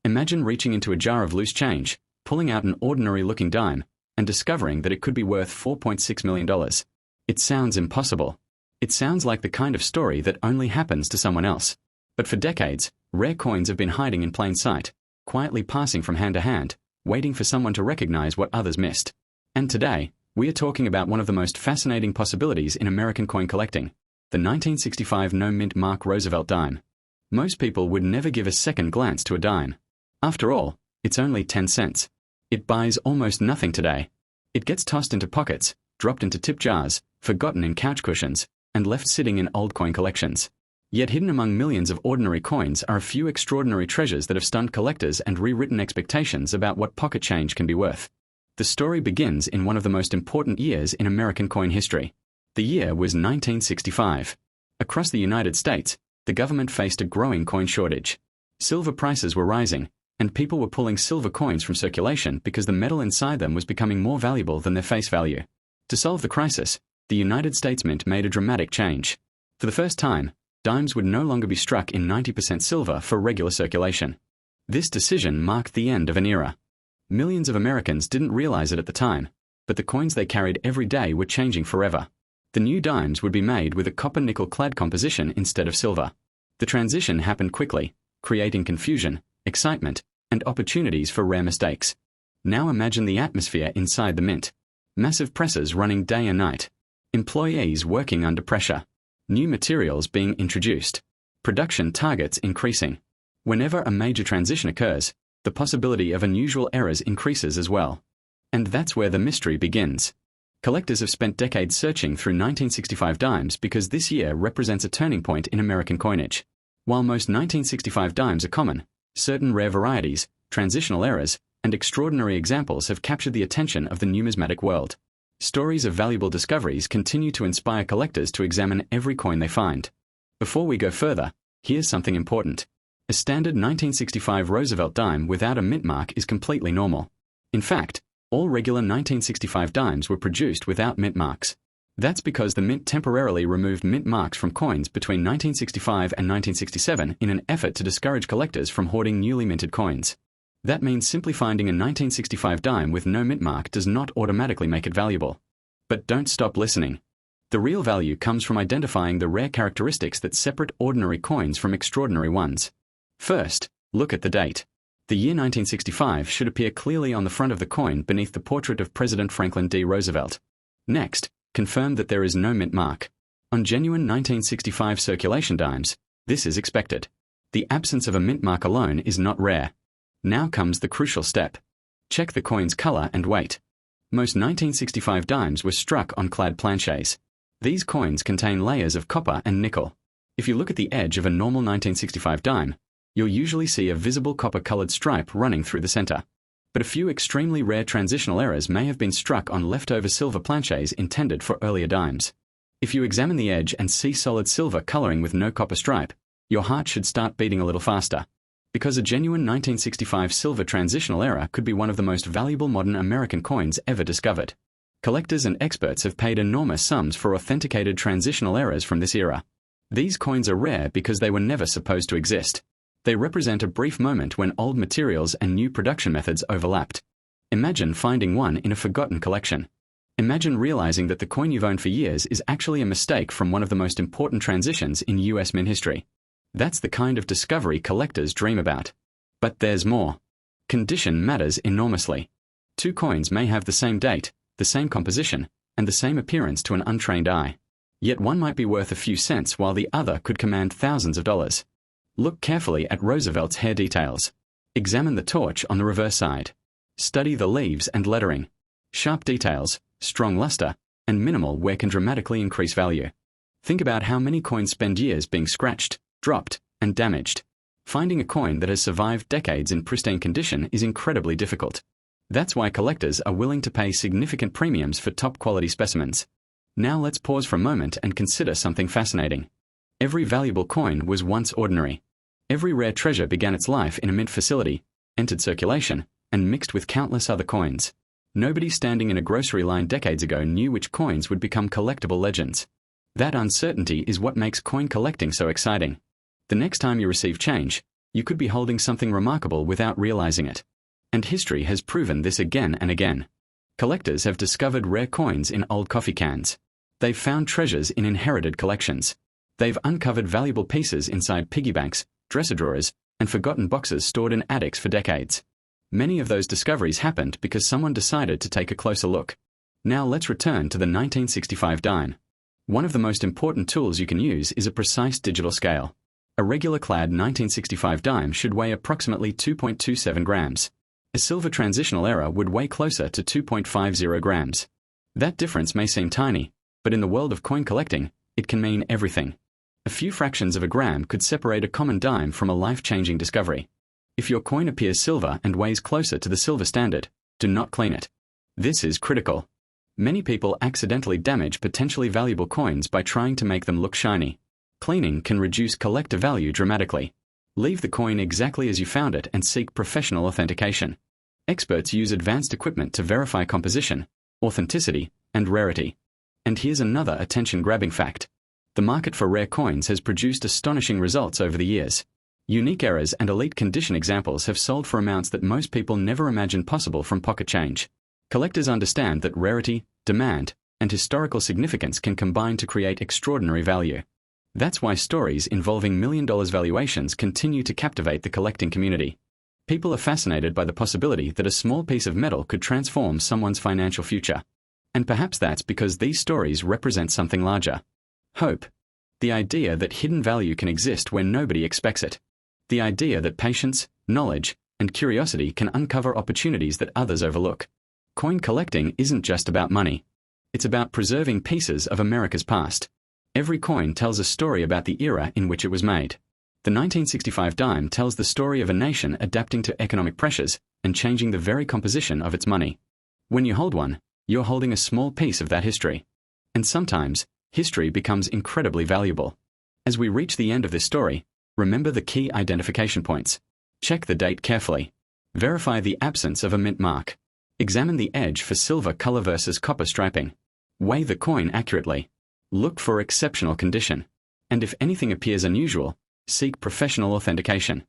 Imagine reaching into a jar of loose change, pulling out an ordinary-looking dime, and discovering that it could be worth $4.6 million. It sounds impossible. It sounds like the kind of story that only happens to someone else. But for decades, rare coins have been hiding in plain sight, quietly passing from hand to hand, waiting for someone to recognize what others missed. And today, we are talking about one of the most fascinating possibilities in American coin collecting, the 1965 no-mint Mark Roosevelt dime. Most people would never give a second glance to a dime. After all, it's only 10 cents. It buys almost nothing today. It gets tossed into pockets, dropped into tip jars, forgotten in couch cushions, and left sitting in old coin collections. Yet hidden among millions of ordinary coins are a few extraordinary treasures that have stunned collectors and rewritten expectations about what pocket change can be worth. The story begins in one of the most important years in American coin history. The year was 1965. Across the United States, the government faced a growing coin shortage. Silver prices were rising, and people were pulling silver coins from circulation because the metal inside them was becoming more valuable than their face value. To solve the crisis, the United States Mint made a dramatic change. For the first time, dimes would no longer be struck in 90% silver for regular circulation. This decision marked the end of an era. Millions of Americans didn't realize it at the time, but the coins they carried every day were changing forever. The new dimes would be made with a copper-nickel clad composition instead of silver. The transition happened quickly, creating confusion, excitement, and opportunities for rare mistakes. Now imagine the atmosphere inside the mint. Massive presses running day and night. Employees working under pressure. New materials being introduced. Production targets increasing. Whenever a major transition occurs, the possibility of unusual errors increases as well. And that's where the mystery begins. Collectors have spent decades searching through 1965 dimes because this year represents a turning point in American coinage. While most 1965 dimes are common, certain rare varieties, transitional errors, and extraordinary examples have captured the attention of the numismatic world. Stories of valuable discoveries continue to inspire collectors to examine every coin they find. Before we go further, here's something important. A standard 1965 Roosevelt dime without a mint mark is completely normal. In fact, all regular 1965 dimes were produced without mint marks. That's because the mint temporarily removed mint marks from coins between 1965 and 1967 in an effort to discourage collectors from hoarding newly minted coins. That means simply finding a 1965 dime with no mint mark does not automatically make it valuable. But don't stop listening. The real value comes from identifying the rare characteristics that separate ordinary coins from extraordinary ones. First, look at the date. The year 1965 should appear clearly on the front of the coin beneath the portrait of President Franklin D. Roosevelt. Next, confirm that there is no mint mark. On genuine 1965 circulation dimes, this is expected. The absence of a mint mark alone is not rare. Now comes the crucial step. Check the coin's color and weight. Most 1965 dimes were struck on clad planchets. These coins contain layers of copper and nickel. If you look at the edge of a normal 1965 dime, you'll usually see a visible copper-colored stripe running through the center. But a few extremely rare transitional errors may have been struck on leftover silver planchets intended for earlier dimes. If you examine the edge and see solid silver coloring with no copper stripe, your heart should start beating a little faster. Because a genuine 1965 silver transitional error could be one of the most valuable modern American coins ever discovered. Collectors and experts have paid enormous sums for authenticated transitional errors from this era. These coins are rare because they were never supposed to exist. They represent a brief moment when old materials and new production methods overlapped. Imagine finding one in a forgotten collection. Imagine realizing that the coin you've owned for years is actually a mistake from one of the most important transitions in US mint history. That's the kind of discovery collectors dream about. But there's more. Condition matters enormously. Two coins may have the same date, the same composition, and the same appearance to an untrained eye. Yet one might be worth a few cents while the other could command thousands of dollars. Look carefully at Roosevelt's hair details. Examine the torch on the reverse side. Study the leaves and lettering. Sharp details, strong luster, and minimal wear can dramatically increase value. Think about how many coins spend years being scratched, dropped, and damaged. Finding a coin that has survived decades in pristine condition is incredibly difficult. That's why collectors are willing to pay significant premiums for top-quality specimens. Now let's pause for a moment and consider something fascinating. Every valuable coin was once ordinary. Every rare treasure began its life in a mint facility, entered circulation, and mixed with countless other coins. Nobody standing in a grocery line decades ago knew which coins would become collectible legends. That uncertainty is what makes coin collecting so exciting. The next time you receive change, you could be holding something remarkable without realizing it. And history has proven this again and again. Collectors have discovered rare coins in old coffee cans. They've found treasures in inherited collections. They've uncovered valuable pieces inside piggy banks, dresser drawers, and forgotten boxes stored in attics for decades. Many of those discoveries happened because someone decided to take a closer look. Now let's return to the 1965 dime. One of the most important tools you can use is a precise digital scale. A regular clad 1965 dime should weigh approximately 2.27 grams. A silver transitional error would weigh closer to 2.50 grams. That difference may seem tiny, but in the world of coin collecting, it can mean everything. A few fractions of a gram could separate a common dime from a life-changing discovery. If your coin appears silver and weighs closer to the silver standard, do not clean it. This is critical. Many people accidentally damage potentially valuable coins by trying to make them look shiny. Cleaning can reduce collector value dramatically. Leave the coin exactly as you found it and seek professional authentication. Experts use advanced equipment to verify composition, authenticity, and rarity. And here's another attention-grabbing fact. The market for rare coins has produced astonishing results over the years. Unique errors and elite condition examples have sold for amounts that most people never imagined possible from pocket change. Collectors understand that rarity, demand, and historical significance can combine to create extraordinary value. That's why stories involving million-dollar valuations continue to captivate the collecting community. People are fascinated by the possibility that a small piece of metal could transform someone's financial future. And perhaps that's because these stories represent something larger. Hope. The idea that hidden value can exist where nobody expects it. The idea that patience, knowledge, and curiosity can uncover opportunities that others overlook. Coin collecting isn't just about money. It's about preserving pieces of America's past. Every coin tells a story about the era in which it was made. The 1965 dime tells the story of a nation adapting to economic pressures and changing the very composition of its money. When you hold one, you're holding a small piece of that history. And sometimes, history becomes incredibly valuable. As we reach the end of this story, remember the key identification points. Check the date carefully. Verify the absence of a mint mark. Examine the edge for silver color versus copper striping. Weigh the coin accurately. Look for exceptional condition. And if anything appears unusual, seek professional authentication.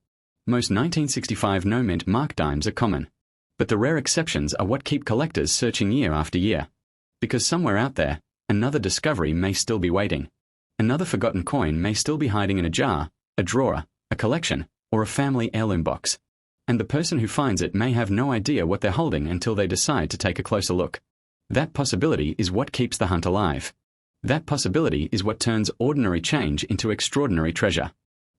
Most 1965 no-mint mark dimes are common. But the rare exceptions are what keep collectors searching year after year. Because somewhere out there, another discovery may still be waiting. Another forgotten coin may still be hiding in a jar, a drawer, a collection, or a family heirloom box. And the person who finds it may have no idea what they're holding until they decide to take a closer look. That possibility is what keeps the hunt alive. That possibility is what turns ordinary change into extraordinary treasure.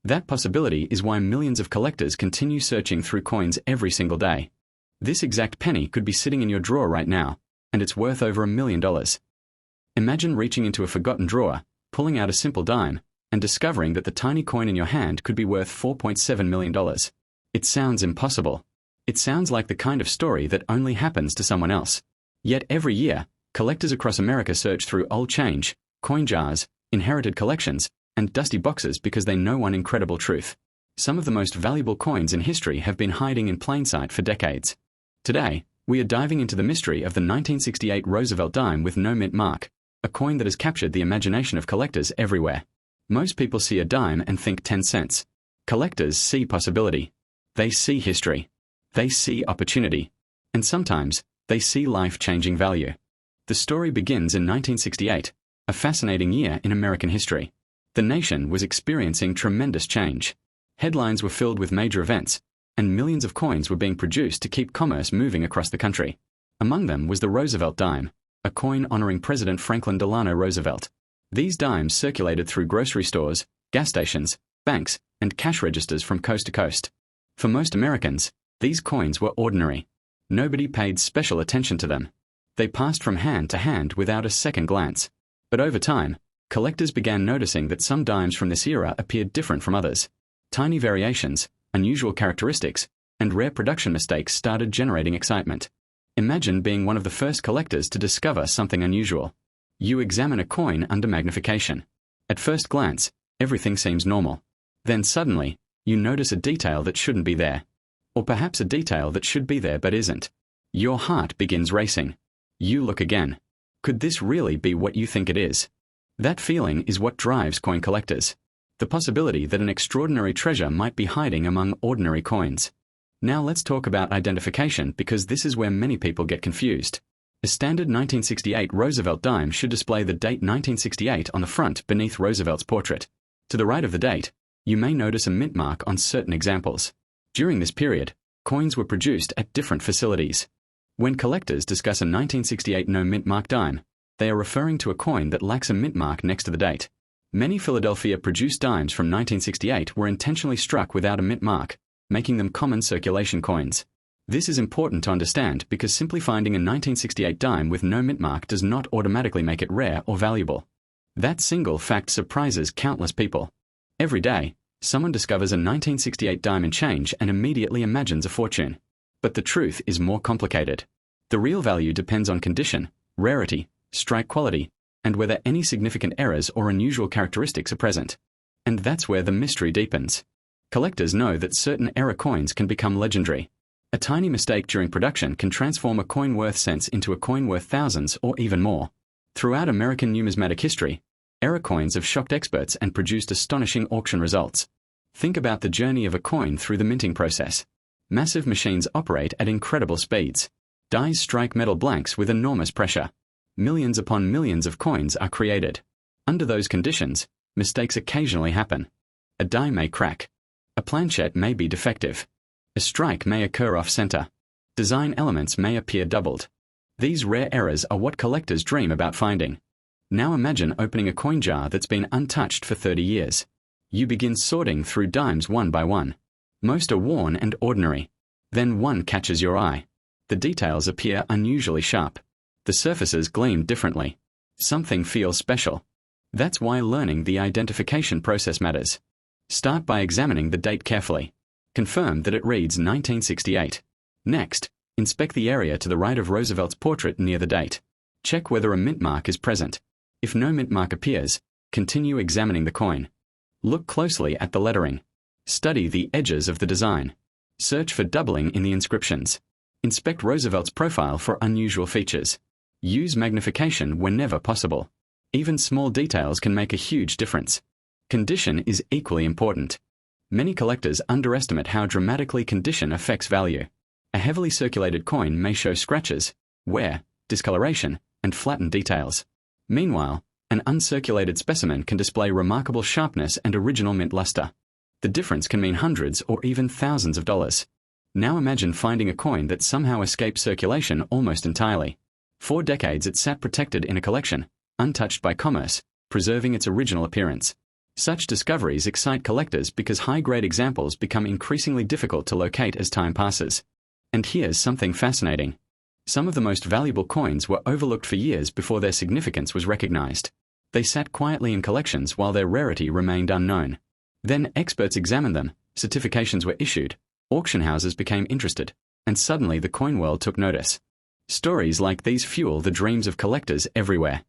That possibility is why millions of collectors continue searching through coins every single day. This exact penny could be sitting in your drawer right now, and it's worth over $1 million. Imagine reaching into a forgotten drawer, pulling out a simple dime, and discovering that the tiny coin in your hand could be worth $4.7 million. It sounds impossible. It sounds like the kind of story that only happens to someone else. Yet every year, collectors across America search through old change, coin jars, inherited collections, and dusty boxes because they know one incredible truth. Some of the most valuable coins in history have been hiding in plain sight for decades. Today, we are diving into the mystery of the 1968 Roosevelt dime with no mint mark, a coin that has captured the imagination of collectors everywhere. Most people see a dime and think 10 cents. Collectors see possibility. They see history. They see opportunity. And sometimes, they see life-changing value. The story begins in 1968, a fascinating year in American history. The nation was experiencing tremendous change. Headlines were filled with major events, and millions of coins were being produced to keep commerce moving across the country. Among them was the Roosevelt dime, a coin honoring President Franklin Delano Roosevelt. These dimes circulated through grocery stores, gas stations, banks, and cash registers from coast to coast. For most Americans, these coins were ordinary. Nobody paid special attention to them. They passed from hand to hand without a second glance. But over time, collectors began noticing that some dimes from this era appeared different from others. Tiny variations, unusual characteristics, and rare production mistakes started generating excitement. Imagine being one of the first collectors to discover something unusual. You examine a coin under magnification. At first glance, everything seems normal. Then suddenly, you notice a detail that shouldn't be there. Or perhaps a detail that should be there but isn't. Your heart begins racing. You look again. Could this really be what you think it is? That feeling is what drives coin collectors. the possibility that an extraordinary treasure might be hiding among ordinary coins. Now let's talk about identification, because this is where many people get confused. A standard 1968 Roosevelt dime should display the date 1968 on the front beneath Roosevelt's portrait. To the right of the date, you may notice a mint mark on certain examples. During this period, coins were produced at different facilities. When collectors discuss a 1968 no mint mark dime, they are referring to a coin that lacks a mint mark next to the date. Many Philadelphia-produced dimes from 1968 were intentionally struck without a mint mark, making them common circulation coins. This is important to understand because simply finding a 1968 dime with no mint mark does not automatically make it rare or valuable. That single fact surprises countless people. Every day, someone discovers a 1968 dime and change and immediately imagines a fortune. But the truth is more complicated. The real value depends on condition, rarity, strike quality, and whether any significant errors or unusual characteristics are present. And that's where the mystery deepens. Collectors know that certain error coins can become legendary. A tiny mistake during production can transform a coin worth cents into a coin worth thousands or even more. Throughout American numismatic history, error coins have shocked experts and produced astonishing auction results. Think about the journey of a coin through the minting process. Massive machines operate at incredible speeds. Dies strike metal blanks with enormous pressure. Millions upon millions of coins are created. Under those conditions, mistakes occasionally happen. A die may crack. A planchet may be defective. A strike may occur off-center. Design elements may appear doubled. These rare errors are what collectors dream about finding. Now imagine opening a coin jar that's been untouched for 30 years. You begin sorting through dimes one by one. Most are worn and ordinary. Then one catches your eye. The details appear unusually sharp. The surfaces gleam differently. Something feels special. That's why learning the identification process matters. Start by examining the date carefully. Confirm that it reads 1968. Next, inspect the area to the right of Roosevelt's portrait near the date. Check whether a mint mark is present. If no mint mark appears, continue examining the coin. Look closely at the lettering. Study the edges of the design. Search for doubling in the inscriptions. Inspect Roosevelt's profile for unusual features. Use magnification whenever possible. Even small details can make a huge difference. Condition is equally important. Many collectors underestimate how dramatically condition affects value. A heavily circulated coin may show scratches, wear, discoloration, and flattened details. Meanwhile, an uncirculated specimen can display remarkable sharpness and original mint luster. The difference can mean hundreds or even thousands of dollars. Now imagine finding a coin that somehow escaped circulation almost entirely. For decades it sat protected in a collection, untouched by commerce, preserving its original appearance. Such discoveries excite collectors because high-grade examples become increasingly difficult to locate as time passes. And here's something fascinating. Some of the most valuable coins were overlooked for years before their significance was recognized. They sat quietly in collections while their rarity remained unknown. Then experts examined them, certifications were issued, auction houses became interested, and suddenly the coin world took notice. Stories like these fuel the dreams of collectors everywhere.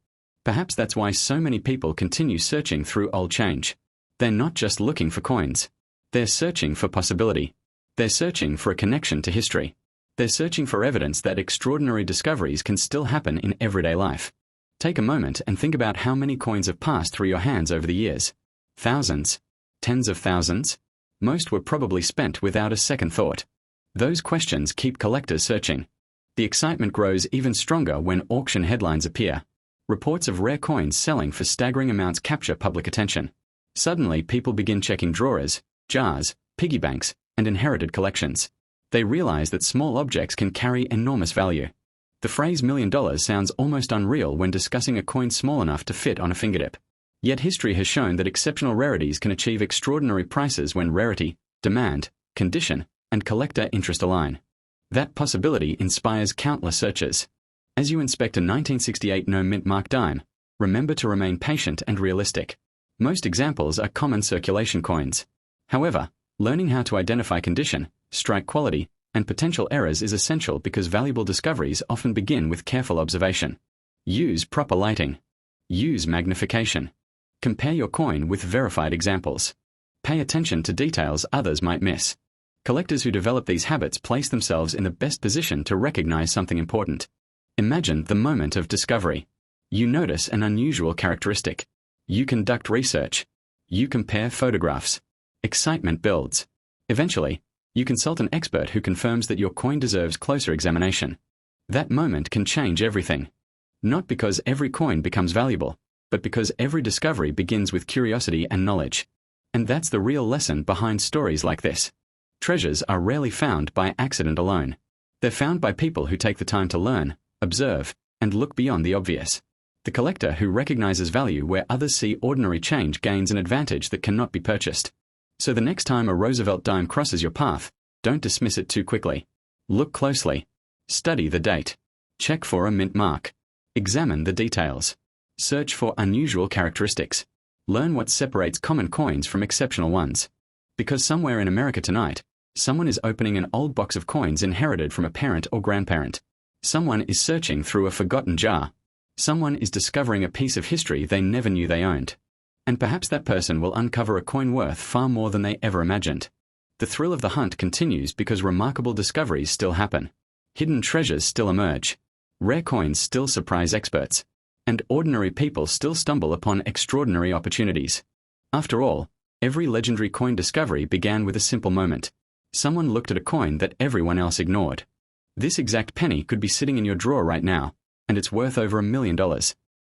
Perhaps that's why so many people continue searching through old change. They're not just looking for coins. They're searching for possibility. They're searching for a connection to history. They're searching for evidence that extraordinary discoveries can still happen in everyday life. Take a moment and think about how many coins have passed through your hands over the years. Thousands? Tens of thousands? Most were probably spent without a second thought. Those questions keep collectors searching. The excitement grows even stronger when auction headlines appear. Reports of rare coins selling for staggering amounts capture public attention. Suddenly, people begin checking drawers, jars, piggy banks, and inherited collections. They realize that small objects can carry enormous value. The phrase $1 million sounds almost unreal when discussing a coin small enough to fit on a fingertip. Yet history has shown that exceptional rarities can achieve extraordinary prices when rarity, demand, condition, and collector interest align. That possibility inspires countless searchers. As you inspect a 1968 no mint mark dime, remember to remain patient and realistic. Most examples are common circulation coins. However, learning how to identify condition, strike quality, and potential errors is essential because valuable discoveries often begin with careful observation. Use proper lighting. Use magnification. Compare your coin with verified examples. Pay attention to details others might miss. Collectors who develop these habits place themselves in the best position to recognize something important. Imagine the moment of discovery. You notice an unusual characteristic. You conduct research. You compare photographs. Excitement builds. Eventually, you consult an expert who confirms that your coin deserves closer examination. That moment can change everything. Not because every coin becomes valuable, but because every discovery begins with curiosity and knowledge. And that's the real lesson behind stories like this. Treasures are rarely found by accident alone. They're found by people who take the time to learn, observe, and look beyond the obvious. The collector who recognizes value where others see ordinary change gains an advantage that cannot be purchased. So the next time a Roosevelt dime crosses your path, don't dismiss it too quickly. Look closely. Study the date. Check for a mint mark. Examine the details. Search for unusual characteristics. Learn what separates common coins from exceptional ones. Because somewhere in America tonight, someone is opening an old box of coins inherited from a parent or grandparent. Someone is searching through a forgotten jar. Someone is discovering a piece of history they never knew they owned. And perhaps that person will uncover a coin worth far more than they ever imagined. The thrill of the hunt continues because remarkable discoveries still happen. Hidden treasures still emerge. Rare coins still surprise experts. And ordinary people still stumble upon extraordinary opportunities. After all, every legendary coin discovery began with a simple moment. Someone looked at a coin that everyone else ignored. This exact penny could be sitting in your drawer right now, and it's worth over $1 million.